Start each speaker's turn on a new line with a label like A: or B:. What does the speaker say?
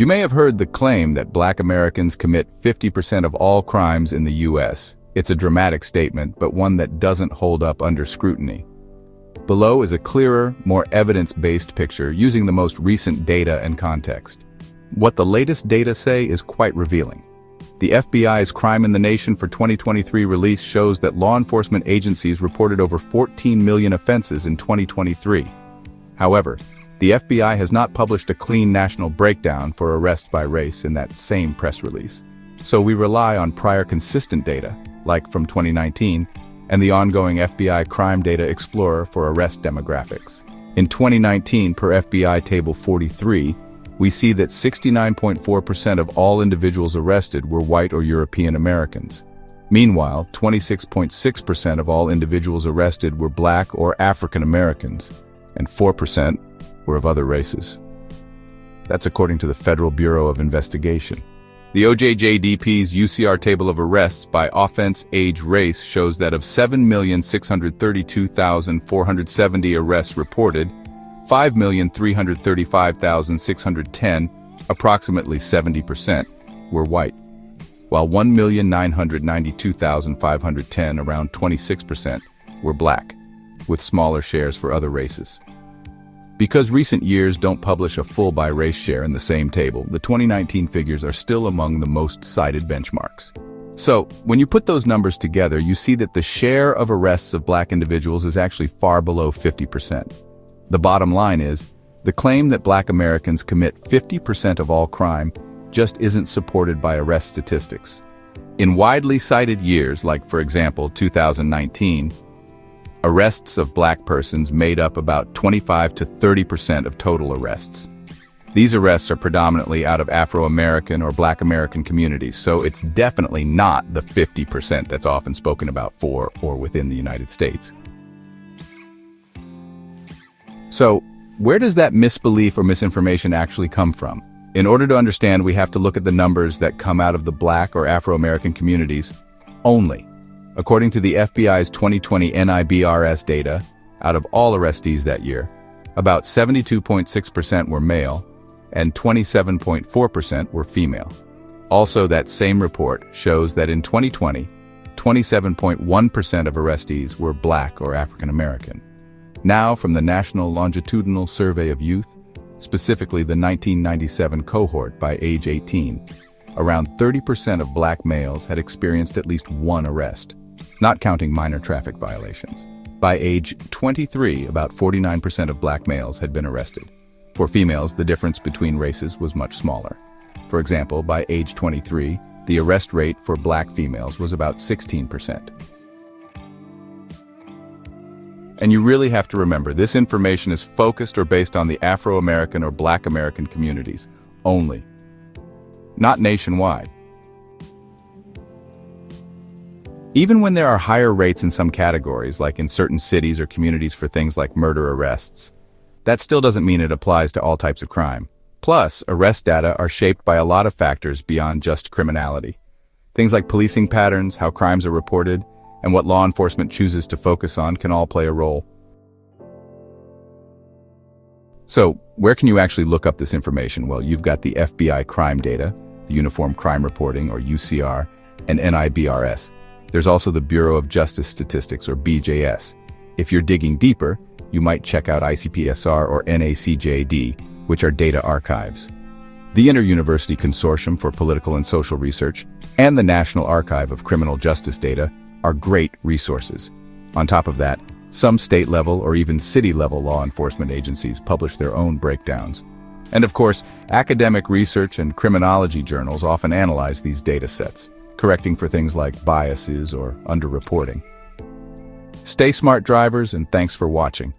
A: You may have heard the claim that Black Americans commit 50% of all crimes in the U.S. It's a dramatic statement, but one that doesn't hold up under scrutiny. Below is a clearer, more evidence-based picture using the most recent data and context. What the latest data say is quite revealing. The FBI's Crime in the Nation for 2023 release shows that law enforcement agencies reported over 14 million offenses in 2023. However, the FBI has not published a clean national breakdown for arrest by race in that same press release. So we rely on prior consistent data, like from 2019, and the ongoing FBI Crime Data Explorer for arrest demographics. In 2019, per FBI Table 43, we see that 69.4% of all individuals arrested were white or European Americans. Meanwhile, 26.6% of all individuals arrested were Black or African Americans, and 4% were of other races. That's according to the Federal Bureau of Investigation. The OJJDP's UCR table of arrests by offense, age, race shows that of 7,632,470 arrests reported, 5,335,610, approximately 70%, were white, while 1,992,510, around 26%, were Black, with smaller shares for other races. Because recent years don't publish a full by race share in the same table, the 2019 figures are still among the most cited benchmarks. So, when you put those numbers together, you see that the share of arrests of Black individuals is actually far below 50%. The bottom line is, the claim that Black Americans commit 50% of all crime just isn't supported by arrest statistics. In widely cited years, like for example 2019, arrests of Black persons made up about 25 to 30% of total arrests. These arrests are predominantly out of Afro-American or Black American communities, so it's definitely not the 50% that's often spoken about for or within the United States. So, where does that misbelief or misinformation actually come from? In order to understand, we have to look at the numbers that come out of the Black or Afro-American communities only. According to the FBI's 2020 NIBRS data, out of all arrestees that year, about 72.6% were male and 27.4% were female. Also, that same report shows that in 2020, 27.1% of arrestees were Black or African American. Now, from the National Longitudinal Survey of Youth, specifically the 1997 cohort by age 18, around 30% of Black males had experienced at least one arrest, not counting minor traffic violations. By age 23, about 49% of Black males had been arrested. For females, the difference between races was much smaller. For example, by age 23, the arrest rate for Black females was about 16%. And you really have to remember, this information is focused or based on the Afro-American or Black American communities only, not nationwide. Even when there are higher rates in some categories, like in certain cities or communities for things like murder arrests, that still doesn't mean it applies to all types of crime. Plus, arrest data are shaped by a lot of factors beyond just criminality. Things like policing patterns, how crimes are reported, and what law enforcement chooses to focus on can all play a role. So, where can you actually look up this information? Well, you've got the FBI crime data, the Uniform Crime Reporting, or UCR, and NIBRS. There's also the Bureau of Justice Statistics, or BJS. If you're digging deeper, you might check out ICPSR or NACJD, which are data archives. The Inter-University Consortium for Political and Social Research and the National Archive of Criminal Justice Data are great resources. On top of that, some state-level or even city-level law enforcement agencies publish their own breakdowns. And of course, academic research and criminology journals often analyze these data sets, correcting for things like biases or underreporting. Stay smart, drivers, and thanks for watching.